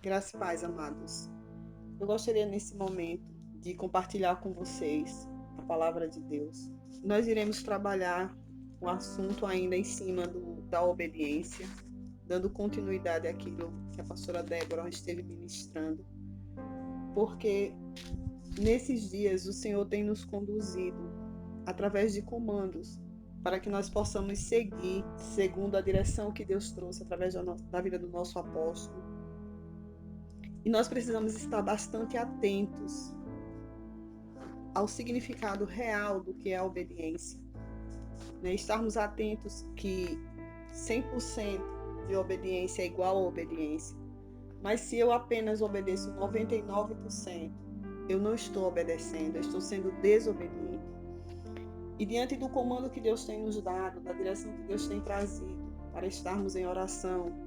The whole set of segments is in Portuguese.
Graça e paz, amados. Eu gostaria nesse momento de compartilhar com vocês a palavra de Deus. Nós iremos trabalhar o assunto ainda em cima da obediência, dando continuidade àquilo que a pastora Débora esteve ministrando, porque nesses dias o Senhor tem nos conduzido através de comandos para que nós possamos seguir segundo a direção que Deus trouxe através da vida do nosso apóstolo. E nós precisamos estar bastante atentos ao significado real do que é a obediência. Estarmos atentos que 100% de obediência é igual a obediência. Mas se eu apenas obedeço 99%, eu não estou obedecendo, eu estou sendo desobediente. E diante do comando que Deus tem nos dado, da direção que Deus tem trazido para estarmos em oração,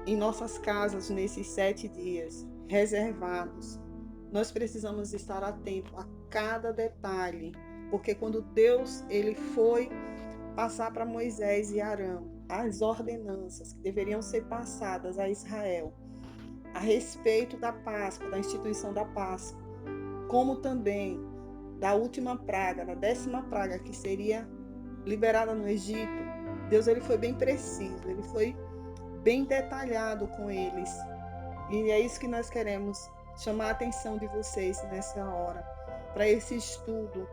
em nossas casas nesses 7 dias reservados, nós precisamos estar atentos a cada detalhe, porque quando Deus ele foi passar para Moisés e Arão as ordenanças que deveriam ser passadas a Israel a respeito da Páscoa, da instituição da Páscoa, como também da última praga, da 10ª praga que seria liberada no Egito, Deus ele foi bem preciso, ele foi bem detalhado com eles. E é isso que nós queremos chamar a atenção de vocês nessa hora, para esse estudo,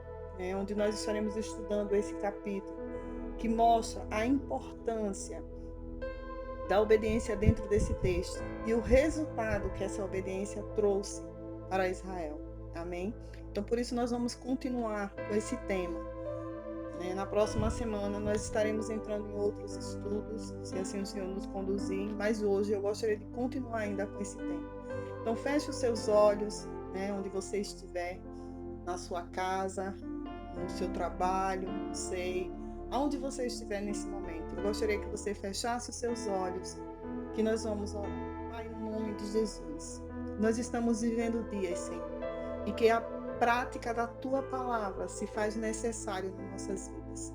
onde nós estaremos estudando esse capítulo, que mostra a importância da obediência dentro desse texto e o resultado que essa obediência trouxe para Israel. Amém? Então, por isso nós vamos continuar com esse tema. Na próxima semana nós estaremos entrando em outros estudos, se assim o Senhor nos conduzir, mas hoje eu gostaria de continuar ainda com esse tema. Então feche os seus olhos, onde você estiver, na sua casa, no seu trabalho, não sei, aonde você estiver nesse momento. Eu gostaria que você fechasse os seus olhos, que nós vamos orar. Pai, no nome de Jesus, nós estamos vivendo dias, Senhor, e que a prática da Tua palavra se faz necessário em nossas vidas.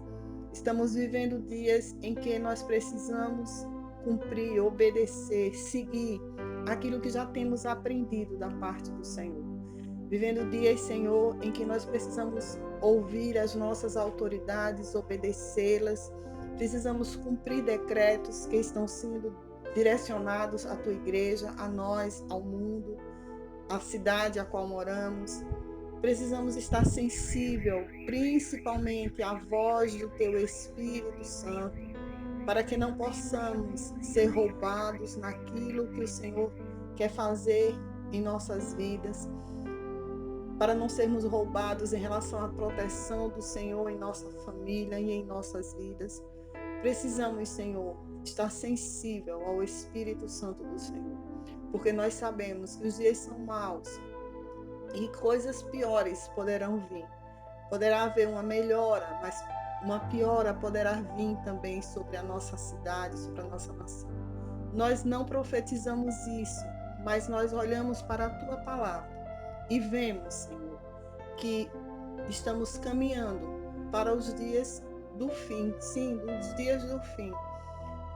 Estamos vivendo dias em que nós precisamos cumprir, obedecer, seguir aquilo que já temos aprendido da parte do Senhor. Vivendo dias, Senhor, em que nós precisamos ouvir as nossas autoridades, obedecê-las. Precisamos cumprir decretos que estão sendo direcionados à Tua igreja, a nós, ao mundo, à cidade a qual moramos. Precisamos estar sensível, principalmente à voz do Teu Espírito Santo, para que não possamos ser roubados naquilo que o Senhor quer fazer em nossas vidas, para não sermos roubados em relação à proteção do Senhor em nossa família e em nossas vidas. Precisamos, Senhor, estar sensível ao Espírito Santo do Senhor, porque nós sabemos que os dias são maus, e coisas piores poderão vir. Poderá haver uma melhora, mas uma piora poderá vir também sobre a nossa cidade, sobre a nossa nação. Nós não profetizamos isso, mas nós olhamos para a Tua palavra e vemos, Senhor, que estamos caminhando para os dias do fim, sim, os dias do fim,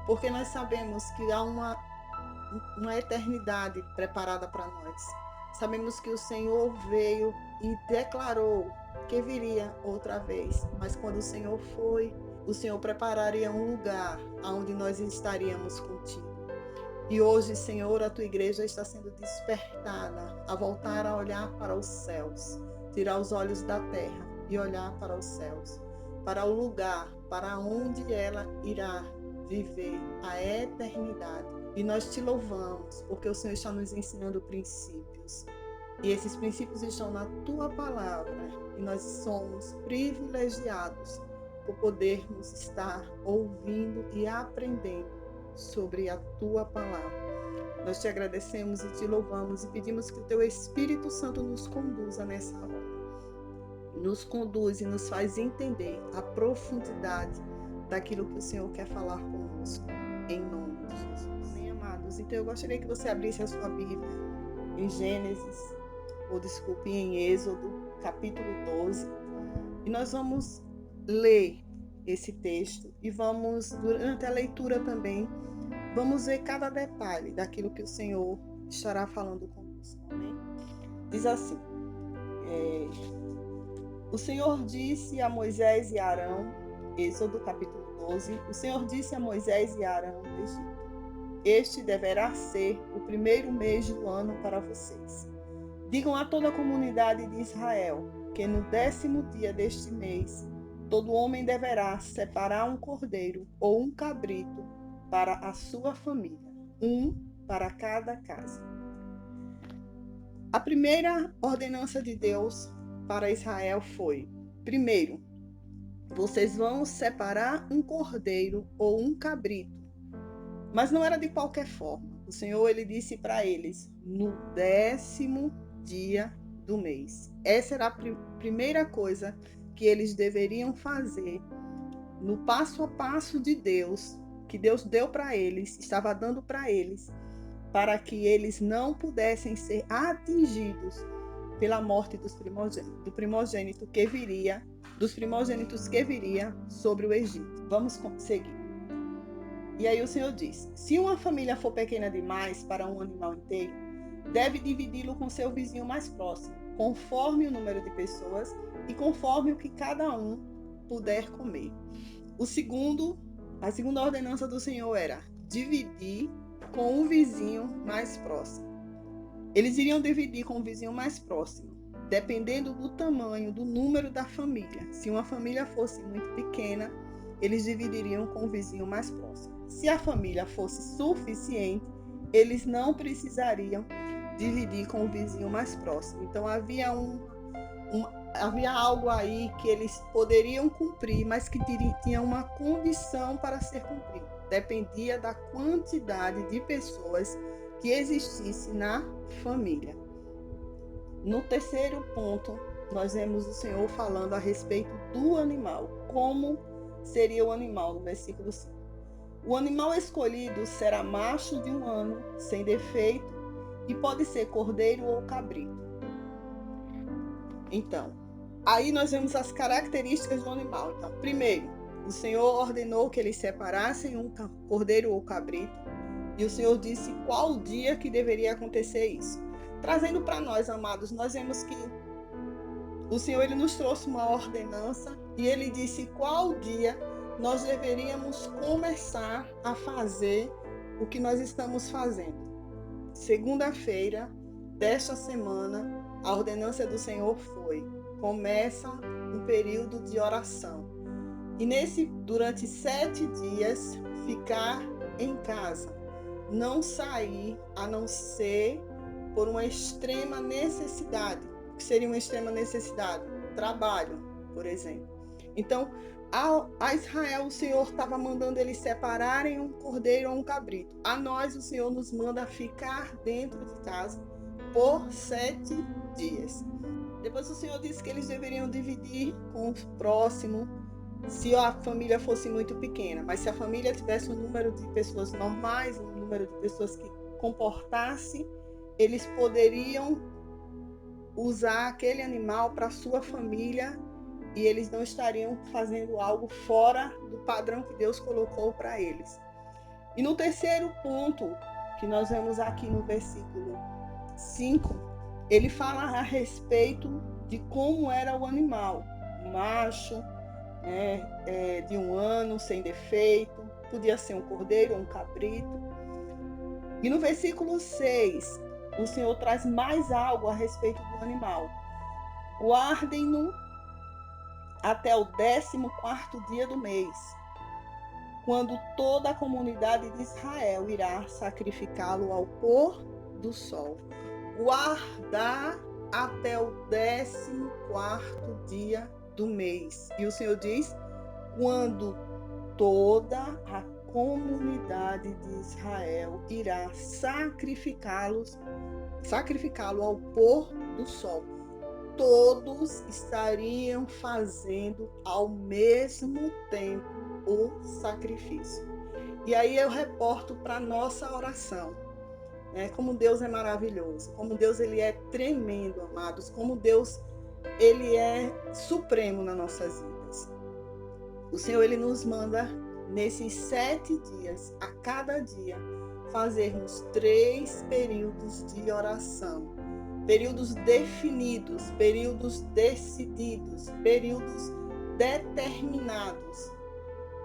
porque nós sabemos que há uma eternidade preparada para nós. Sabemos que o Senhor veio e declarou que viria outra vez, mas quando o Senhor foi, o Senhor prepararia um lugar onde nós estaríamos contigo. E hoje, Senhor, a Tua igreja está sendo despertada a voltar a olhar para os céus, tirar os olhos da terra e olhar para os céus, para o lugar para onde ela irá viver a eternidade. E nós Te louvamos, porque o Senhor está nos ensinando princípios. E esses princípios estão na Tua palavra. E nós somos privilegiados por podermos estar ouvindo e aprendendo sobre a Tua palavra. Nós Te agradecemos e Te louvamos e pedimos que o Teu Espírito Santo nos conduza nessa hora. Nos conduz e nos faz entender a profundidade daquilo que o Senhor quer falar conosco. Em nome de Jesus. Amém, amados? Então eu gostaria que você abrisse a sua Bíblia em em Êxodo, capítulo 12. E nós vamos ler esse texto e vamos, durante a leitura também, vamos ver cada detalhe daquilo que o Senhor estará falando conosco. Amém? Diz assim, o Senhor disse a Moisés e Arão, Êxodo capítulo 12, o Senhor disse a Moisés e Arão do Egito: este deverá ser o primeiro mês do ano para vocês. Digam a toda a comunidade de Israel que no 10º dia deste mês, todo homem deverá separar um cordeiro ou um cabrito para a sua família, um para cada casa. A primeira ordenança de Deus para Israel foi: primeiro, vocês vão separar um cordeiro ou um cabrito. Mas não era de qualquer forma. O Senhor, ele disse para eles, no 10º dia do mês. Essa era a primeira coisa que eles deveriam fazer no passo a passo de Deus, que Deus deu para eles, estava dando para eles, para que eles não pudessem ser atingidos pela morte do primogênito que viria, dos primogênitos que viria sobre o Egito. Vamos seguir. E aí o Senhor diz: se uma família for pequena demais para um animal inteiro, deve dividi-lo com seu vizinho mais próximo, conforme o número de pessoas e conforme o que cada um puder comer. A segunda ordenança do Senhor era dividir com o vizinho mais próximo. Eles iriam dividir com o vizinho mais próximo, dependendo do tamanho, do número da família. Se uma família fosse muito pequena, eles dividiriam com o vizinho mais próximo. Se a família fosse suficiente, eles não precisariam dividir com o vizinho mais próximo. Então havia algo aí que eles poderiam cumprir, mas que tinha uma condição para ser cumprido. Dependia da quantidade de pessoas que existisse na família. No terceiro ponto, nós vemos o Senhor falando a respeito do animal. Como seria o animal, no versículo 5. O animal escolhido será macho de 1 ano, sem defeito, e pode ser cordeiro ou cabrito. Então, aí nós vemos as características do animal. Então, primeiro, o Senhor ordenou que eles separassem um cordeiro ou cabrito, e o Senhor disse qual dia que deveria acontecer isso. Trazendo para nós, amados, nós vemos que o Senhor, ele nos trouxe uma ordenança e ele disse qual dia nós deveríamos começar a fazer o que nós estamos fazendo. Segunda-feira desta semana, a ordenança do Senhor foi: começa um período de oração. E durante 7 dias, ficar em casa. Não sair, a não ser por uma extrema necessidade. O que seria uma extrema necessidade? Trabalho, por exemplo. Então, a Israel, o Senhor estava mandando eles separarem um cordeiro ou um cabrito. A nós, o Senhor nos manda ficar dentro de casa por 7 dias. Depois o Senhor disse que eles deveriam dividir com o próximo, se a família fosse muito pequena. Mas se a família tivesse um número de pessoas normais, um número de pessoas que comportasse, eles poderiam usar aquele animal para a sua família e eles não estariam fazendo algo fora do padrão que Deus colocou para eles. E no terceiro ponto, que nós vemos aqui no versículo 5, ele fala a respeito de como era o animal. Macho, de 1 ano, sem defeito, podia ser um cordeiro ou um cabrito. E no versículo 6, o Senhor traz mais algo a respeito do animal. Guardem-no até o 14º dia do mês, quando toda a comunidade de Israel irá sacrificá-lo ao pôr do sol. Guardar até o 14º dia do mês. E o Senhor diz: quando toda a comunidade de Israel irá sacrificá-lo ao pôr do sol. Todos estariam fazendo ao mesmo tempo o sacrifício. E aí eu reporto para a nossa oração, como Deus é maravilhoso, como Deus ele é tremendo, amados, como Deus ele é supremo nas nossas vidas. O Senhor ele nos manda nesses 7 dias, a cada dia, fazermos 3 períodos de oração. Períodos definidos, períodos decididos, períodos determinados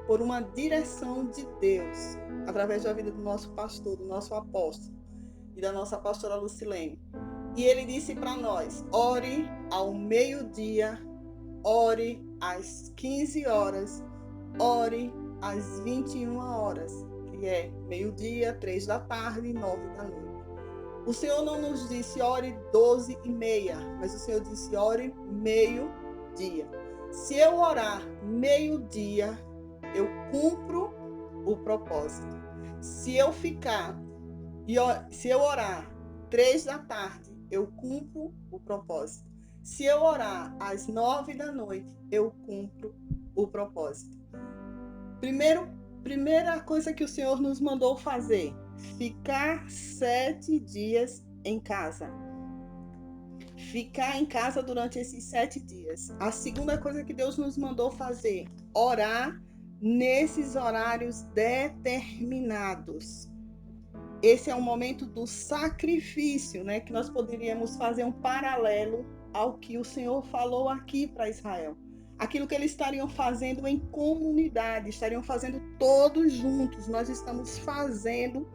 por uma direção de Deus, através da vida do nosso pastor, do nosso apóstolo e da nossa pastora Lucilene. E ele disse para nós: ore ao meio-dia, ore às 15 horas, ore às 21 horas, que é meio-dia, 3 da tarde e 9 da noite. O Senhor não nos disse ore 12h30, mas o Senhor disse ore meio-dia. Se eu orar meio-dia, eu cumpro o propósito. Se eu orar 3 da tarde, eu cumpro o propósito. Se eu orar às 9 da noite, eu cumpro o propósito. Primeira coisa que o Senhor nos mandou fazer: ficar 7 dias em casa. Ficar em casa durante esses 7 dias. A segunda coisa que Deus nos mandou fazer: orar nesses horários determinados. Esse é o momento do sacrifício, né? Que nós poderíamos fazer um paralelo ao que o Senhor falou aqui para Israel. Aquilo que eles estariam fazendo em comunidade, estariam fazendo todos juntos. Nós estamos fazendo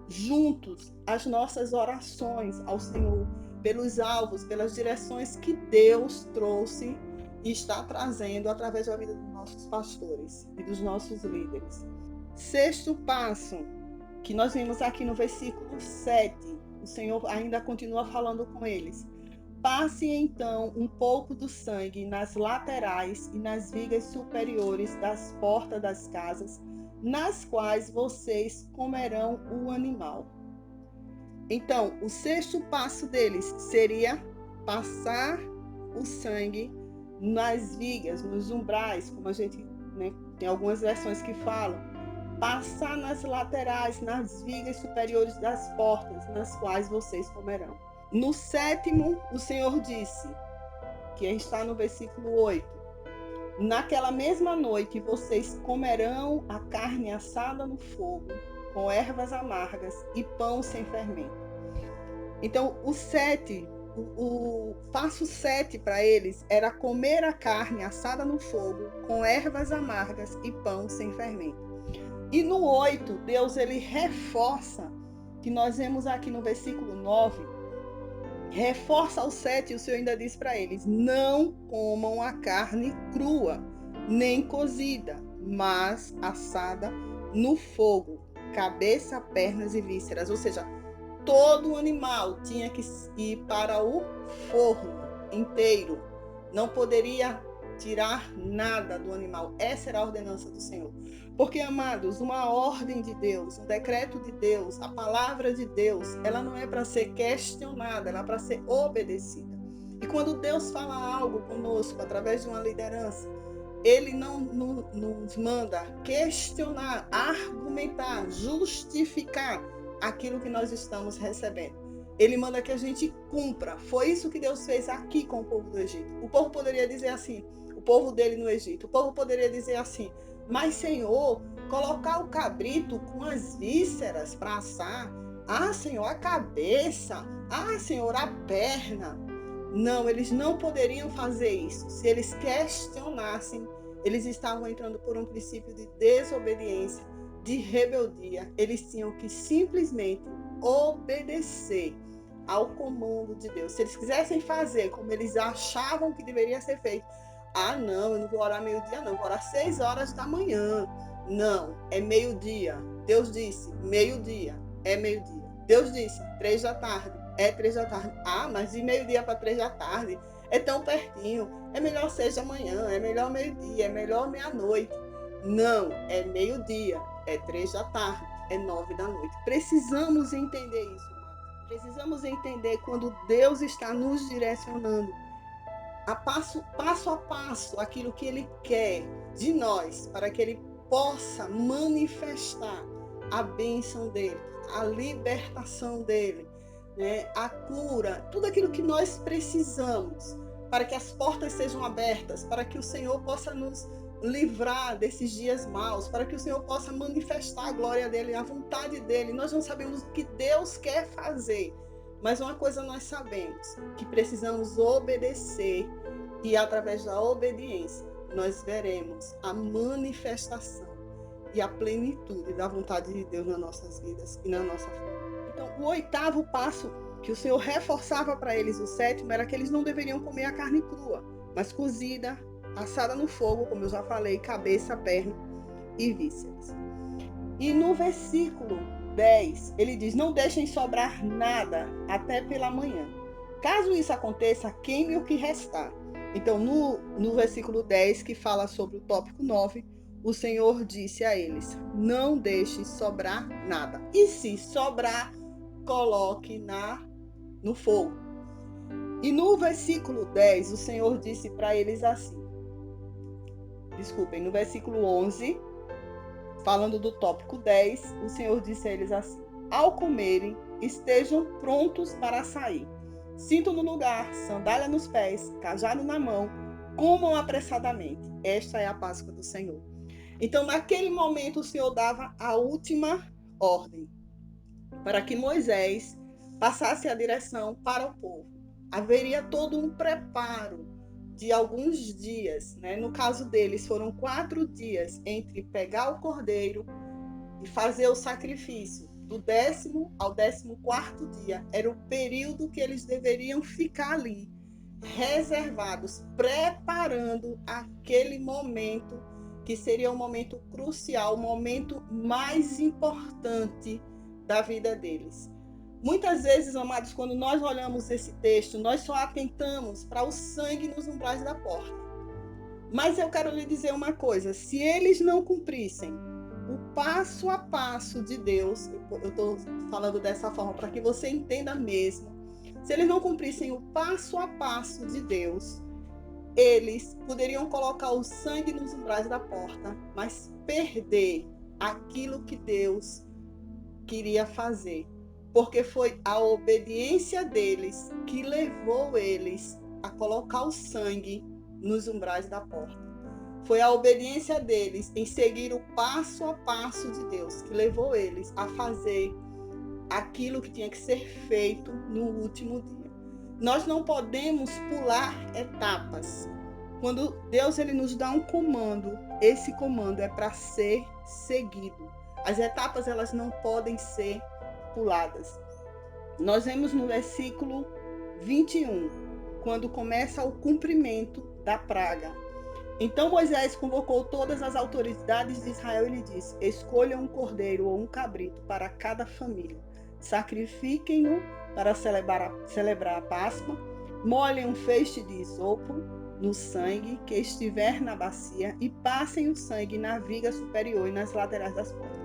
juntos as nossas orações ao Senhor, pelos alvos, pelas direções que Deus trouxe e está trazendo através da vida dos nossos pastores e dos nossos líderes. 6º passo, que nós vimos aqui no versículo 7, o Senhor ainda continua falando com eles: passe então um pouco do sangue nas laterais e nas vigas superiores das portas das casas, nas quais vocês comerão o animal. Então, o 6º passo deles seria passar o sangue nas vigas, nos umbrais, como a gente, né, tem algumas versões que falam, passar nas laterais, nas vigas superiores das portas, nas quais vocês comerão. No 7º, o Senhor disse, que está no versículo 8, naquela mesma noite vocês comerão a carne assada no fogo, com ervas amargas e pão sem fermento. Então, o passo 7 para eles era comer a carne assada no fogo, com ervas amargas e pão sem fermento. E no 8, Deus ele reforça, que nós vemos aqui no versículo 9, reforça o 7, e o Senhor ainda diz para eles: não comam a carne crua, nem cozida, mas assada no fogo, cabeça, pernas e vísceras. Ou seja, todo o animal tinha que ir para o forno inteiro. Não poderia tirar nada do animal. Essa era a ordenança do Senhor. Porque, amados, uma ordem de Deus, um decreto de Deus, a palavra de Deus, ela não é para ser questionada, ela é para ser obedecida. E quando Deus fala algo conosco, através de uma liderança, Ele não nos manda questionar, argumentar, justificar aquilo que nós estamos recebendo. Ele manda que a gente cumpra. Foi isso que Deus fez aqui com o povo do Egito. O povo poderia dizer assim, o povo dele no Egito, o povo poderia dizer assim: mas Senhor, colocar o cabrito com as vísceras para assar, Senhor, a cabeça, Senhor, a perna. Não, eles não poderiam fazer isso. Se eles questionassem, eles estavam entrando por um princípio de desobediência, de rebeldia. Eles tinham que simplesmente obedecer ao comando de Deus. Se eles quisessem fazer como eles achavam que deveria ser feito, não, eu não vou orar meio-dia, não, vou orar 6 horas da manhã. Não, é meio-dia. Deus disse, meio-dia, é meio-dia. Deus disse, 3 da tarde, é 3 da tarde. Mas de meio-dia para 3 da tarde é tão pertinho, é melhor 6 da manhã, é melhor meio-dia, é melhor meia-noite. Não, é meio-dia, é 3 da tarde, é 9 da noite. Precisamos entender isso. Precisamos entender quando Deus está nos direcionando passo a passo aquilo que Ele quer de nós, para que Ele possa manifestar a bênção dEle, a libertação dEle, né? A cura, tudo aquilo que nós precisamos para que as portas sejam abertas, para que o Senhor possa nos livrar desses dias maus, para que o Senhor possa manifestar a glória dele, a vontade dele. Nós não sabemos o que Deus quer fazer, mas uma coisa nós sabemos, que precisamos obedecer, e através da obediência nós veremos a manifestação e a plenitude da vontade de Deus nas nossas vidas e na nossa família. Então, o 8º passo que o Senhor reforçava para eles, o 7º, era que eles não deveriam comer a carne crua, mas cozida, assada no fogo, como eu já falei, cabeça, perna e vísceras. E no versículo 10, ele diz: não deixem sobrar nada até pela manhã. Caso isso aconteça, queime o que restar. Então, no versículo 10, que fala sobre o tópico 9, o Senhor disse a eles: não deixe sobrar nada. E se sobrar, coloque no fogo. E no versículo 10, o Senhor disse para eles assim. No versículo 11, falando do tópico 10, o Senhor disse a eles assim: ao comerem, estejam prontos para sair. Cinto no lugar, sandália nos pés, cajado na mão, comam apressadamente. Esta é a Páscoa do Senhor. Então, naquele momento, o Senhor dava a última ordem para que Moisés passasse a direção para o povo. Haveria todo um preparo de alguns dias, né? No caso deles, foram 4 dias entre pegar o cordeiro e fazer o sacrifício. Do 10º ao 14º dia era o período que eles deveriam ficar ali, reservados, preparando aquele momento que seria um momento crucial, o momento mais importante da vida deles. Muitas vezes, amados, quando nós olhamos esse texto, nós só atentamos para o sangue nos umbrais da porta. Mas eu quero lhe dizer uma coisa: se eles não cumprissem o passo a passo de Deus, eu estou falando dessa forma para que você entenda mesmo, se eles não cumprissem o passo a passo de Deus, eles poderiam colocar o sangue nos umbrais da porta, mas perder aquilo que Deus queria fazer. Porque foi a obediência deles que levou eles a colocar o sangue nos umbrais da porta. Foi a obediência deles em seguir o passo a passo de Deus que levou eles a fazer aquilo que tinha que ser feito no último dia. Nós não podemos pular etapas. Quando Deus ele nos dá um comando, esse comando é para ser seguido. As etapas elas não podem ser puladas. Nós vemos no versículo 21, quando começa o cumprimento da praga. Então Moisés convocou todas as autoridades de Israel e lhe disse: escolham um cordeiro ou um cabrito para cada família. Sacrifiquem-no para celebrar a Páscoa. Molhem um feixe de isopo no sangue que estiver na bacia e passem o sangue na viga superior e nas laterais das portas.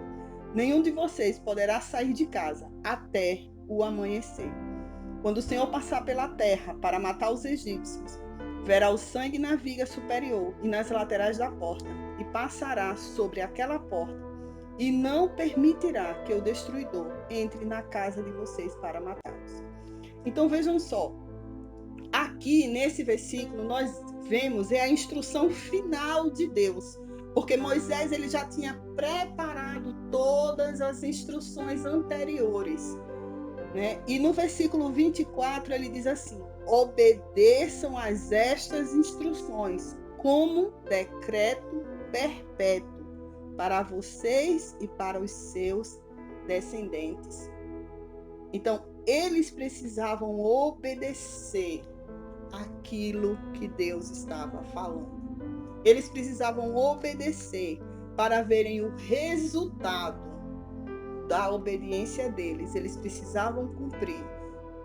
Nenhum de vocês poderá sair de casa até o amanhecer. Quando o Senhor passar pela terra para matar os egípcios, verá o sangue na viga superior e nas laterais da porta, e passará sobre aquela porta, e não permitirá que o destruidor entre na casa de vocês para matá-los. Então vejam só, aqui nesse versículo nós vemos a instrução final de Deus, porque Moisés ele já tinha preparado todas as instruções anteriores, né? E no versículo 24 ele diz assim: obedeçam a estas instruções como decreto perpétuo para vocês e para os seus descendentes. Então, eles precisavam obedecer aquilo que Deus estava falando. Eles precisavam obedecer para verem o resultado da obediência deles. Eles precisavam cumprir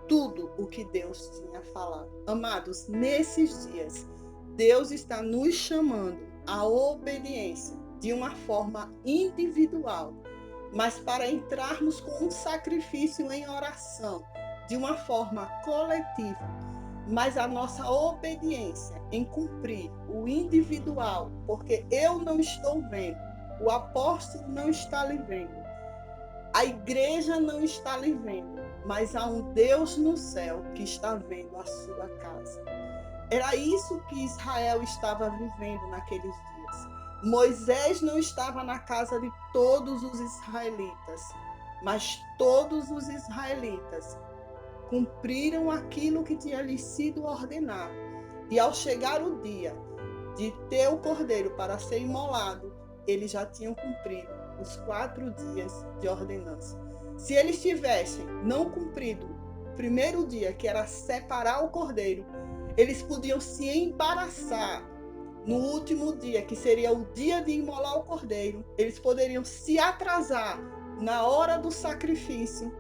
tudo o que Deus tinha falado. Amados, nesses dias, Deus está nos chamando à obediência de uma forma individual, mas para entrarmos com um sacrifício em oração, de uma forma coletiva. Mas a nossa obediência em cumprir o individual, porque eu não estou vendo, o apóstolo não está lhe vendo, a igreja não está lhe vendo, mas há um Deus no céu que está vendo a sua casa. Era isso que Israel estava vivendo naqueles dias. Moisés não estava na casa de todos os israelitas, mas todos os israelitas cumpriram aquilo que tinha lhes sido ordenado. E ao chegar o dia de ter o cordeiro para ser imolado, eles já tinham cumprido os 4 dias de ordenança. Se eles tivessem não cumprido o primeiro dia, que era separar o cordeiro, eles podiam se embaraçar no último dia, que seria o dia de imolar o cordeiro. Eles poderiam se atrasar na hora do sacrifício,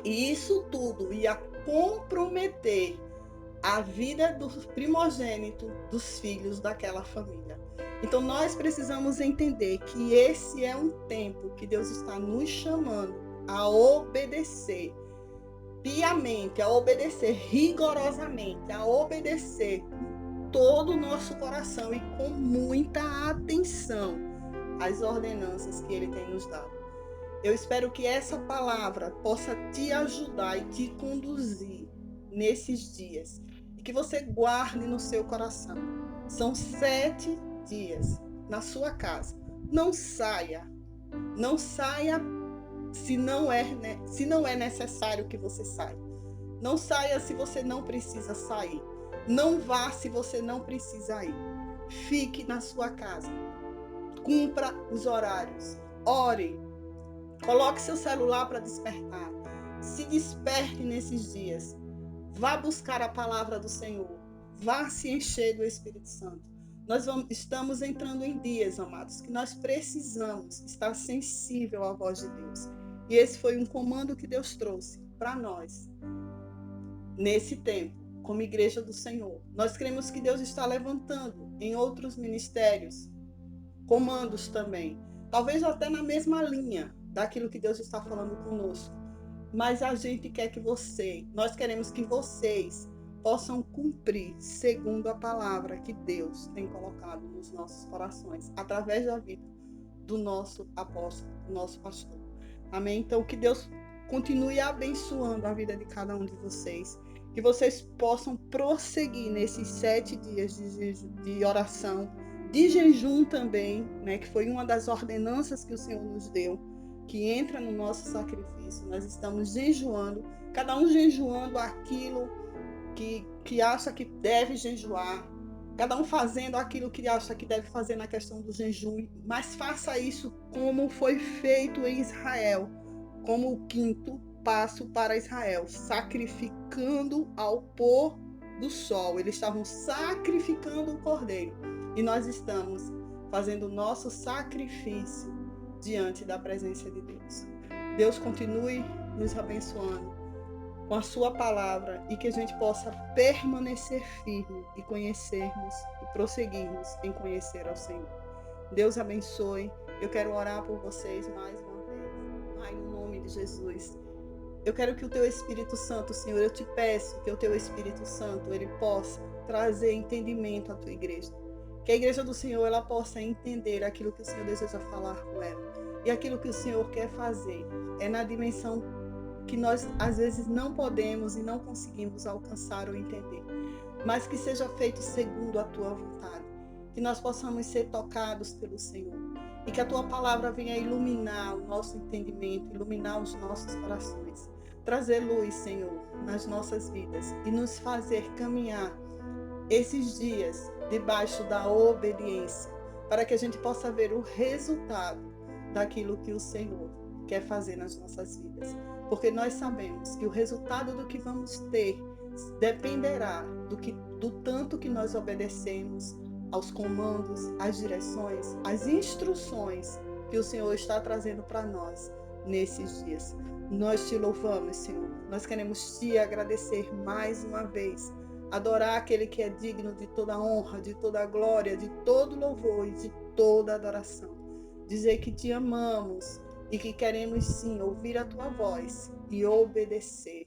e isso tudo ia comprometer a vida do primogênito dos filhos daquela família. Então nós precisamos entender que esse é um tempo que Deus está nos chamando a obedecer piamente, a obedecer rigorosamente, a obedecer com todo o nosso coração e com muita atenção às ordenanças que Ele tem nos dado. Eu espero que essa palavra possa te ajudar e te conduzir nesses dias, e que você guarde no seu coração. São 7 dias na sua casa. Não saia se não é necessário que você saia. Não saia se você não precisa sair. Não vá se você não precisa ir. Fique na sua casa. Cumpra os horários. Ore. Coloque seu celular para despertar. Se desperte nesses dias. Vá buscar a palavra do Senhor. Vá se encher do Espírito Santo. Estamos entrando em dias, amados, que nós precisamos estar sensível à voz de Deus. E esse foi um comando que Deus trouxe para nós nesse tempo, como igreja do Senhor. Nós cremos que Deus está levantando em outros ministérios comandos também, talvez até na mesma linha daquilo que Deus está falando conosco. Mas a gente quer que nós queremos que vocês possam cumprir segundo a palavra que Deus tem colocado nos nossos corações, através da vida do nosso apóstolo, do nosso pastor. Amém? Então, que Deus continue abençoando a vida de cada um de vocês, que vocês possam prosseguir nesses 7 dias de oração, de jejum também, né, que foi uma das ordenanças que o Senhor nos deu, que entra no nosso sacrifício. Nós estamos jejuando, cada um jejuando aquilo que acha que deve jejuar, cada um fazendo aquilo que acha que deve fazer na questão do jejum, mas faça isso como foi feito em Israel, como o 5º passo para Israel, sacrificando ao pôr do sol. Eles estavam sacrificando o cordeiro, e nós estamos fazendo o nosso sacrifício diante da presença de Deus. Deus continue nos abençoando com a sua palavra, e que a gente possa permanecer firme e conhecermos e prosseguirmos em conhecer ao Senhor. Deus abençoe. Eu quero orar por vocês mais uma vez. Pai, no nome de Jesus, eu quero que o Teu Espírito Santo, Senhor, eu te peço que o Teu Espírito Santo, ele possa trazer entendimento à Tua igreja. Que a igreja do Senhor, ela possa entender aquilo que o Senhor deseja falar com ela. E aquilo que o Senhor quer fazer é na dimensão que nós, às vezes, não podemos e não conseguimos alcançar ou entender. Mas que seja feito segundo a Tua vontade. Que nós possamos ser tocados pelo Senhor. E que a Tua palavra venha iluminar o nosso entendimento, iluminar os nossos corações. Trazer luz, Senhor, nas nossas vidas. E nos fazer caminhar esses dias debaixo da obediência, para que a gente possa ver o resultado daquilo que o Senhor quer fazer nas nossas vidas. Porque nós sabemos que o resultado do que vamos ter dependerá do tanto que nós obedecemos aos comandos, às direções, às instruções que o Senhor está trazendo para nós nesses dias. Nós te louvamos, Senhor. Nós queremos te agradecer mais uma vez. Adorar aquele que é digno de toda honra, de toda glória, de todo louvor e de toda adoração. Dizer que te amamos e que queremos sim ouvir a tua voz e obedecer.